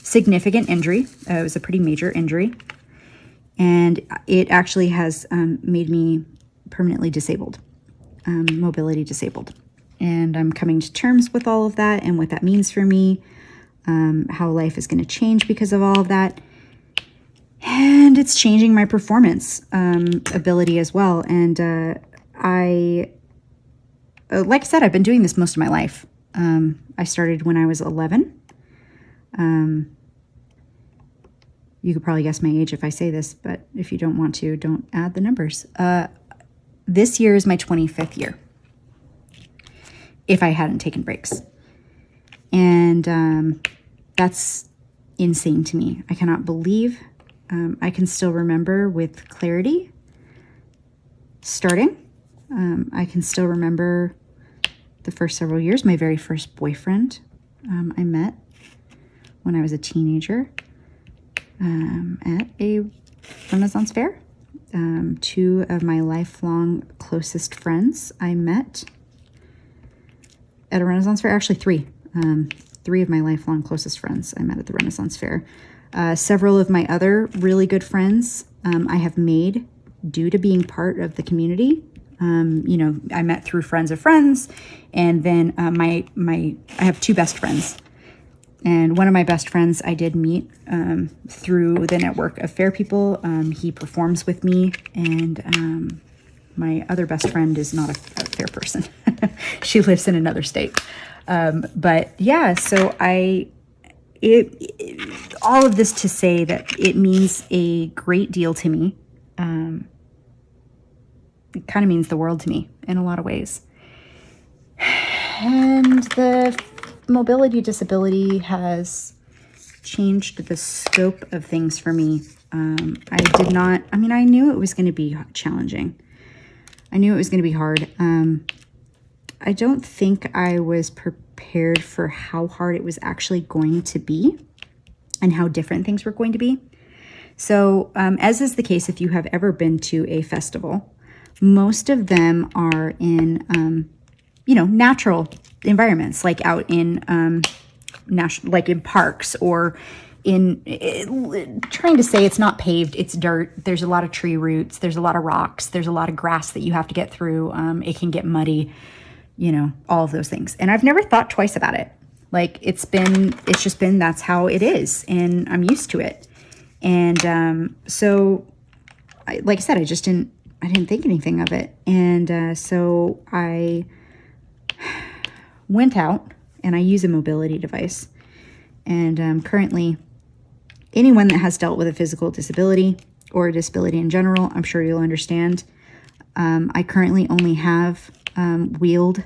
significant injury. It was a pretty major injury. And it actually has made me permanently disabled, mobility disabled. And I'm coming to terms with all of that and what that means for me, how life is going to change because of all of that. And it's changing my performance ability as well. And like I said, I've been doing this most of my life. I started when I was 11. You could probably guess my age if I say this, but if you don't want to, don't add the numbers. This year is my 25th year, if I hadn't taken breaks. And that's insane to me. I cannot believe I can still remember with clarity starting. I can still remember the first several years. My very first boyfriend I met when I was a teenager. At a Renaissance fair. 2 of my lifelong closest friends I met at a Renaissance fair. Actually 3. 3 of my lifelong closest friends I met at the Renaissance fair. Several of my other really good friends I have made due to being part of the community. I met through friends of friends, and then I have 2 best friends. And one of my best friends I did meet through the network of fair people. He performs with me, and my other best friend is not a fair person. She lives in another state. But yeah, so all of this to say that it means a great deal to me. It kind of means the world to me in a lot of ways. And the mobility disability has changed the scope of things for me I did not, I mean, I knew it was going to be challenging. I knew it was going to be hard. I don't think I was prepared for how hard it was actually going to be and how different things were going to be. So, as is the case if you have ever been to a festival, most of them are in, you know, natural environments, like out in like in parks, or trying to say it's not paved, it's dirt. There's a lot of tree roots, there's a lot of rocks, there's a lot of grass that you have to get through. It can get muddy, you know, all of those things. And I've never thought twice about it. Like it's just been, that's how it is. And I'm used to it. And so like I said, I didn't think anything of it. And so I went out and I use a mobility device. And currently, anyone that has dealt with a physical disability or a disability in general, I'm sure you'll understand. I currently only have wheeled,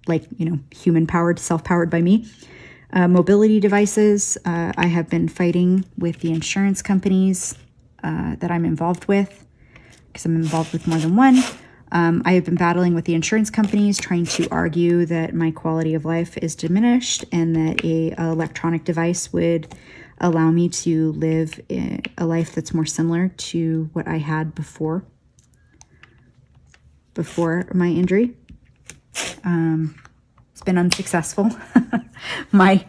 like, you know, human-powered, self-powered by me, mobility devices. I have been fighting with the insurance companies that I'm involved with, because I'm involved with more than one. I have been battling with the insurance companies, trying to argue that my quality of life is diminished and that a electronic device would allow me to live a life that's more similar to what I had before my injury. It's been unsuccessful. My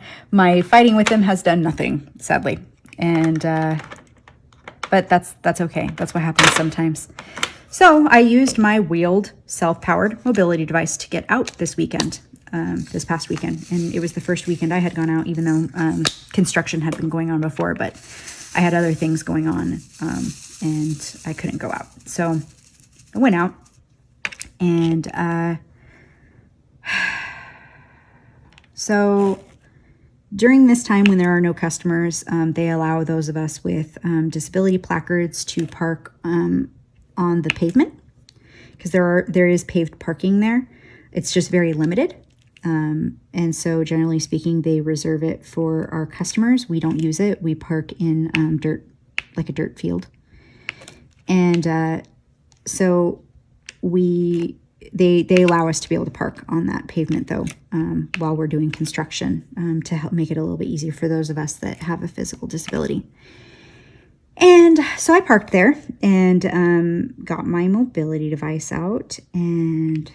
fighting with them has done nothing, sadly. And but that's okay. That's what happens sometimes. So I used my wheeled self-powered mobility device to get out this weekend, this past weekend. And it was the first weekend I had gone out, even though construction had been going on before, but I had other things going on and I couldn't go out. So I went out, and so during this time when there are no customers, they allow those of us with disability placards to park on the pavement, because there is paved parking there. It's just very limited. And so generally speaking, they reserve it for our customers. We don't use it. We park in dirt, like a dirt field. And so they allow us to be able to park on that pavement, though, while we're doing construction, to help make it a little bit easier for those of us that have a physical disability. And so I parked there and got my mobility device out, and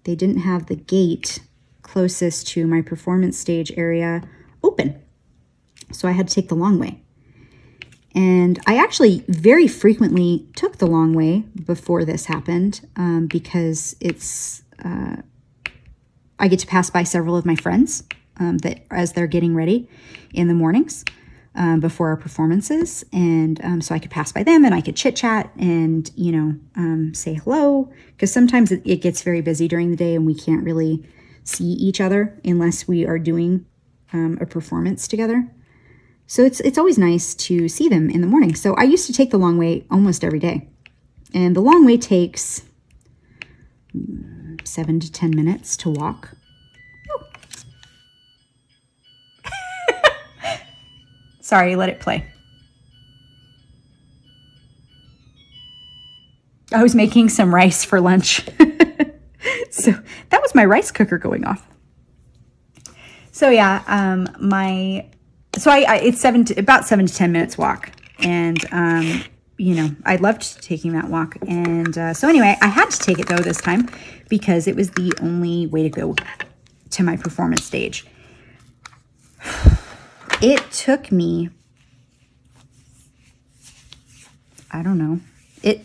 they didn't have the gate closest to my performance stage area open. So I had to take the long way. And I actually very frequently took the long way before this happened, because it's I get to pass by several of my friends that as they're getting ready in the mornings before our performances. And so I could pass by them and I could chit chat and, you know, say hello, because sometimes it gets very busy during the day and we can't really see each other unless we are doing a performance together. So it's always nice to see them in the morning. So I used to take the long way almost every day. And the long way takes 7 to 10 minutes to walk. Sorry, let it play. I was making some rice for lunch. So that was my rice cooker going off. So yeah, it's about 7 to 10 minutes walk. And, you know, I loved taking that walk. And so anyway, I had to take it though this time because it was the only way to go to my performance stage. It took me, I don't know.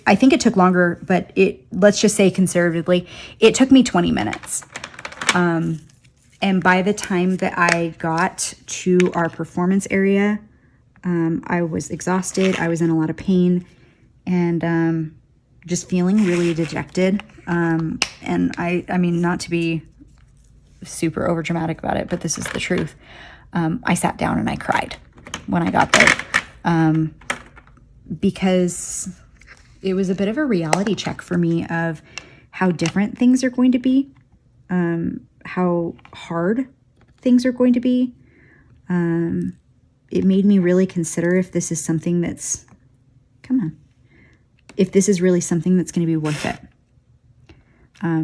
I think it took longer, but let's just say conservatively, it took me 20 minutes. And by the time that I got to our performance area, I was exhausted. I was in a lot of pain and just feeling really dejected. And I mean, not to be super overdramatic about it, but this is the truth. I sat down and I cried when I got there because it was a bit of a reality check for me of how different things are going to be, how hard things are going to be. it made me really consider if this is something that's, come on, if this is really something that's going to be worth it.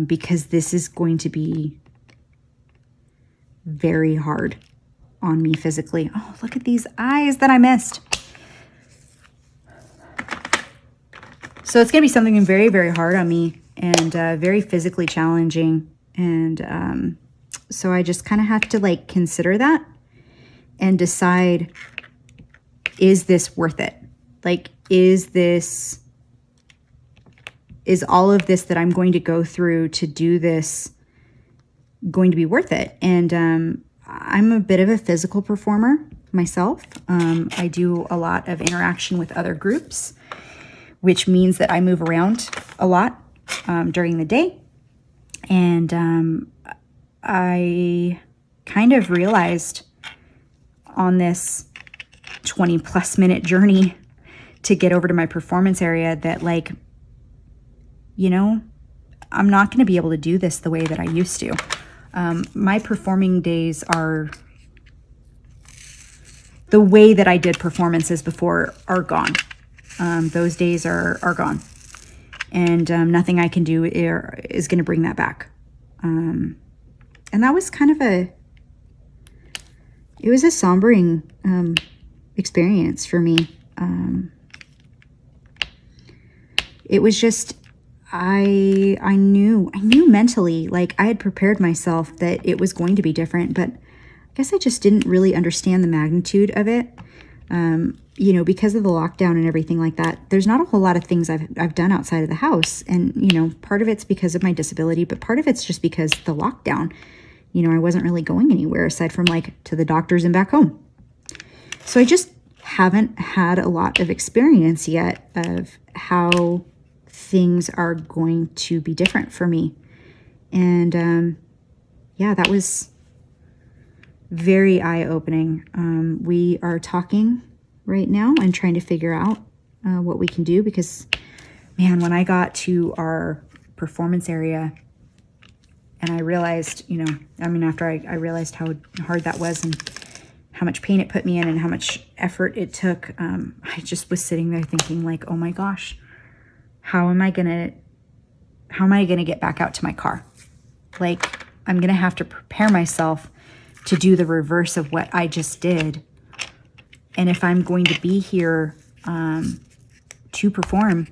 Because this is going to be very hard on me physically. Oh, look at these eyes that I missed. So it's going to be something very, very hard on me and very physically challenging. And so I just kind of have to like consider that and decide, is this worth it? Like, is all of this that I'm going to go through to do this going to be worth it? And I'm a bit of a physical performer myself. I do a lot of interaction with other groups, which means that I move around a lot during the day. And I kind of realized on this 20 plus minute journey to get over to my performance area that, like, you know, I'm not going to be able to do this the way that I used to. My performing days are, the way that I did performances before are gone. Those days are gone. And nothing I can do is going to bring that back. And that was kind of it was a sombering experience for me. It was just, I knew mentally, like I had prepared myself that it was going to be different, but I guess I just didn't really understand the magnitude of it. You know, because of the lockdown and everything like that, there's not a whole lot of things I've done outside of the house. And, you know, part of it's because of my disability, but part of it's just because the lockdown, you know, I wasn't really going anywhere aside from like to the doctors and back home. So I just haven't had a lot of experience yet of how things are going to be different for me. And yeah, that was very eye-opening. We are talking right now and trying to figure out what we can do, because, man, when I got to our performance area and I realized, you know, I mean, after I realized how hard that was and how much pain it put me in and how much effort it took, I just was sitting there thinking, like, oh my gosh, how am I gonna get back out to my car? Like, I'm gonna have to prepare myself to do the reverse of what I just did. And if I'm going to be here to perform,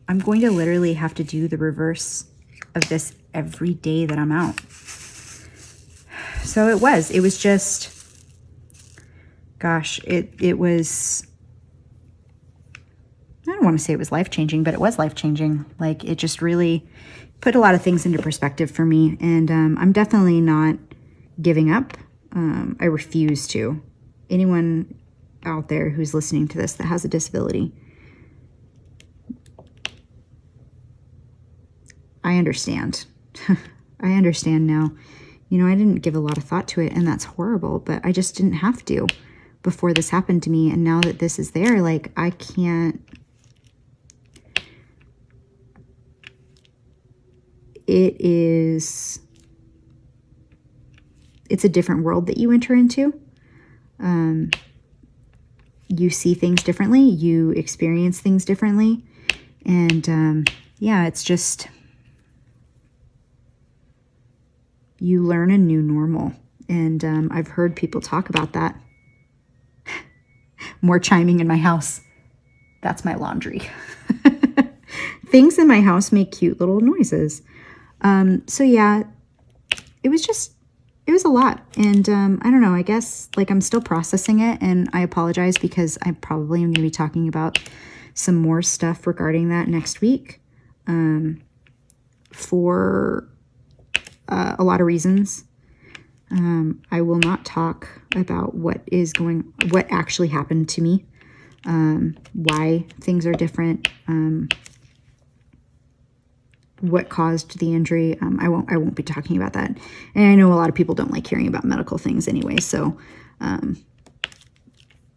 I'm going to literally have to do the reverse of this every day that I'm out. So it was just, gosh, it was, I don't want to say it was life-changing, but it was life-changing. Like, it just really put a lot of things into perspective for me. And I'm definitely not giving up. I refuse to. Anyone out there who's listening to this that has a disability, I understand. I understand now. You know, I didn't give a lot of thought to it, and that's horrible, but I just didn't have to before this happened to me. And now that this is there, like, I can't, it's a different world that you enter into. You see things differently, you experience things differently. And yeah, it's just, you learn a new normal. And I've heard people talk about that. More chiming in my house. That's my laundry. Things in my house make cute little noises. So yeah, it was a lot. And I don't know, I guess, like, I'm still processing it, and I apologize because I probably am going to be talking about some more stuff regarding that next week for a lot of reasons. I will not talk about what actually happened to me, why things are different, what caused the injury. I won't be talking about that. And I know a lot of people don't like hearing about medical things anyway. So,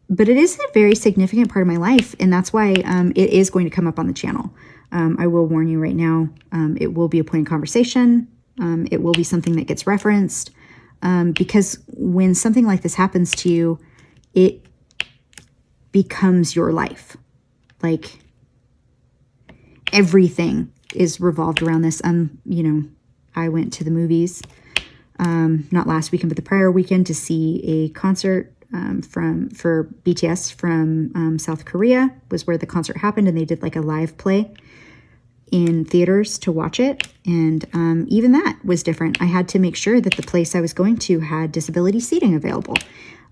but it is a very significant part of my life. And that's why it is going to come up on the channel. I will warn you right now, it will be a point of conversation. It will be something that gets referenced. Because when something like this happens to you, becomes your life. Like everything is revolved around this. You know, I went to the movies, not last weekend, but the prior weekend, to see a concert for BTS from South Korea. Was where the concert happened, and they did like a live play in theaters to watch it. And even that was different. I had to make sure that the place I was going to had disability seating available.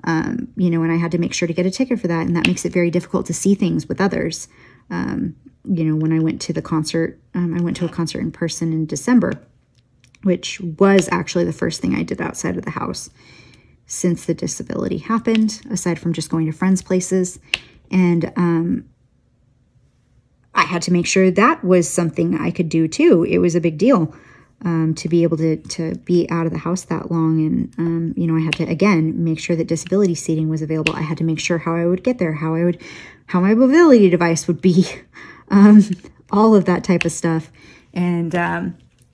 You know, and I had to make sure to get a ticket for that. And that makes it very difficult to see things with others. You know, when I went to the concert, I went to a concert in person in December, which was actually the first thing I did outside of the house since the disability happened, aside from just going to friends' places. And I had to make sure that was something I could do too. It was a big deal to be able to be out of the house that long. And, you know, I had to, again, make sure that disability seating was available. I had to make sure how I would get there, how my mobility device would be, all of that type of stuff. And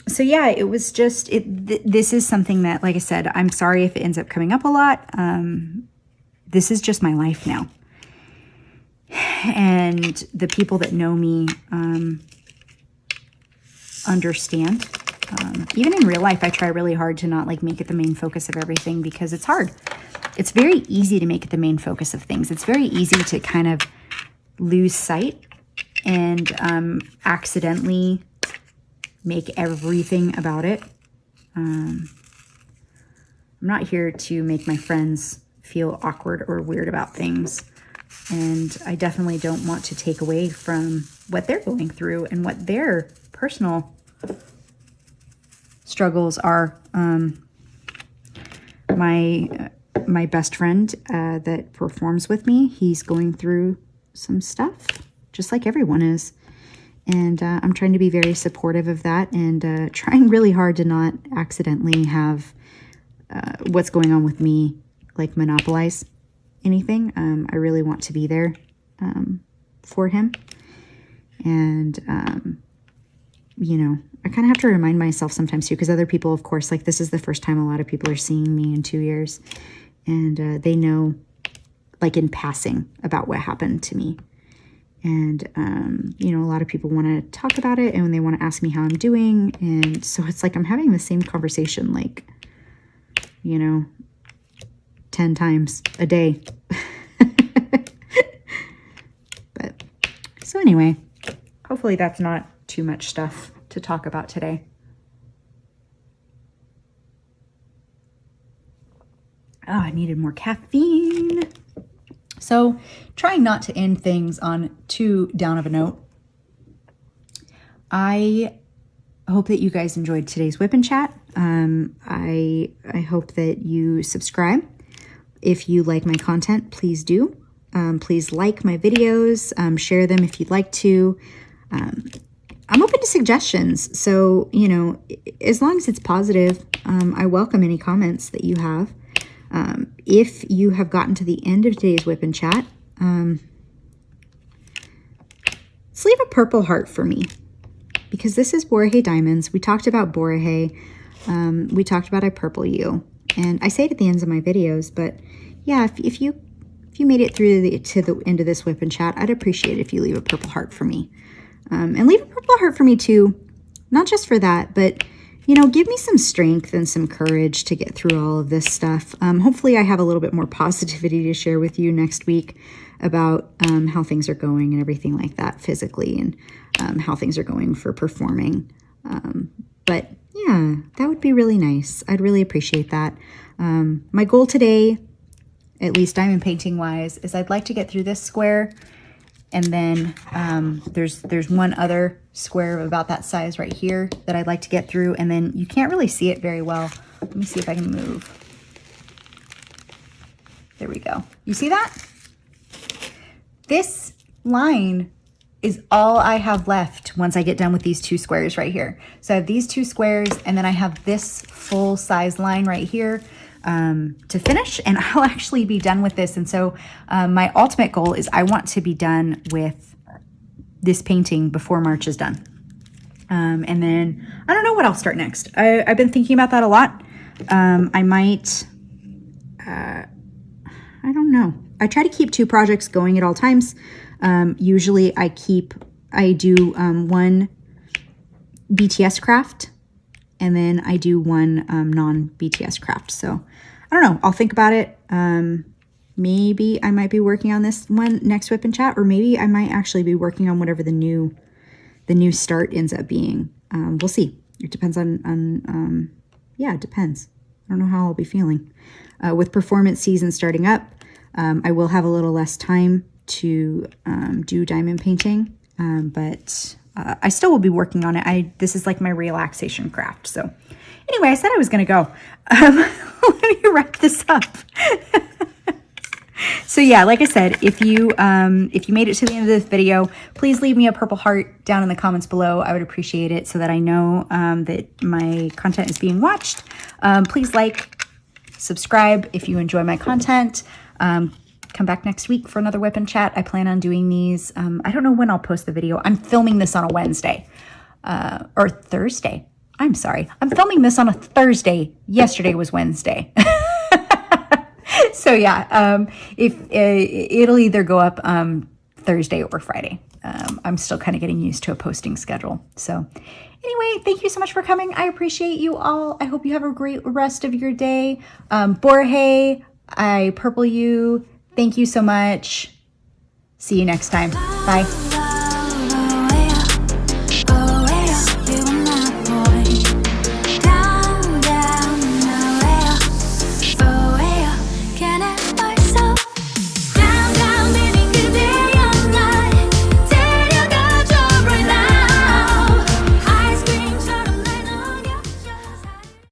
so, yeah, it was just, this is something that, like I said, I'm sorry if it ends up coming up a lot. This is just my life now. And the people that know me understand. Even in real life, I try really hard to not like make it the main focus of everything, because it's hard. It's very easy to make it the main focus of things. It's very easy to kind of lose sight and accidentally make everything about it. I'm not here to make my friends feel awkward or weird about things. And I definitely don't want to take away from what they're going through and what their personal struggles are. My best friend that performs with me, he's going through some stuff, just like everyone is. And I'm trying to be very supportive of that, and trying really hard to not accidentally have what's going on with me like monopolize anything. I really want to be there for him. And, you know, I kind of have to remind myself sometimes too, because other people, of course, like this is the first time a lot of people are seeing me in 2 years. And they know, like in passing, about what happened to me. And, you know, a lot of people want to talk about it, and they want to ask me how I'm doing. And so it's like I'm having the same conversation, like, you know, 10 times a day. But so anyway, hopefully that's not too much stuff to talk about today. Oh, I needed more caffeine. So trying not to end things on too down of a note. I hope that you guys enjoyed today's WIP and Chat. I hope that you subscribe. If you like my content, please do. Please like my videos, share them if you'd like to. I'm open to suggestions. So, you know, as long as it's positive, I welcome any comments that you have. If you have gotten to the end of today's WIP and Chat, let's leave a purple heart for me, because this is Borahae Diamonds. We talked about Borahae. We talked about I Purple You. And I say it at the ends of my videos, but yeah, if you made it through to the end of this WIP and Chat, I'd appreciate it if you leave a purple heart for me. And leave a purple heart for me too, not just for that, but, you know, give me some strength and some courage to get through all of this stuff. Hopefully I have a little bit more positivity to share with you next week about how things are going and everything like that physically, and how things are going for performing. But yeah, that would be really nice. I'd really appreciate that. My goal today, at least diamond painting wise, is I'd like to get through this square, and then there's one other square of about that size right here that I'd like to get through, and then you can't really see it very well. Let me see if I can move. There we go. You see that? This line is all I have left once I get done with these two squares right here. So I have these two squares, and then I have this full size line right here to finish, and I'll actually be done with this. And so my ultimate goal is I want to be done with this painting before March is done. And then I don't know what I'll start next. I've been thinking about that a lot. I might, I don't know. I try to keep 2 projects going at all times. Usually I do one BTS craft, and then I do one non-BTS craft. So I don't know. I'll think about it. Maybe I might be working on this one next WIP and Chat, or maybe I might actually be working on whatever the new start ends up being. We'll see. It depends on yeah, it depends. I don't know how I'll be feeling. With performance season starting up, I will have a little less time to do diamond painting, but I still will be working on it. This is like my relaxation craft. So anyway, I said I was going to go. Let me wrap this up. So yeah, like I said, if you made it to the end of this video, please leave me a purple heart down in the comments below. I would appreciate it so that I know that my content is being watched. Please like, subscribe if you enjoy my content. Come back next week for another WIP and Chat. I plan on doing these. I don't know when I'll post the video. I'm filming this on a Wednesday or Thursday. I'm sorry. I'm filming this on a Thursday. Yesterday was Wednesday. So yeah, if it'll either go up Thursday or Friday. I'm still kind of getting used to a posting schedule. So anyway, thank you so much for coming. I appreciate you all. I hope you have a great rest of your day. Borahae, I purple you. Thank you so much. See you next time. Bye.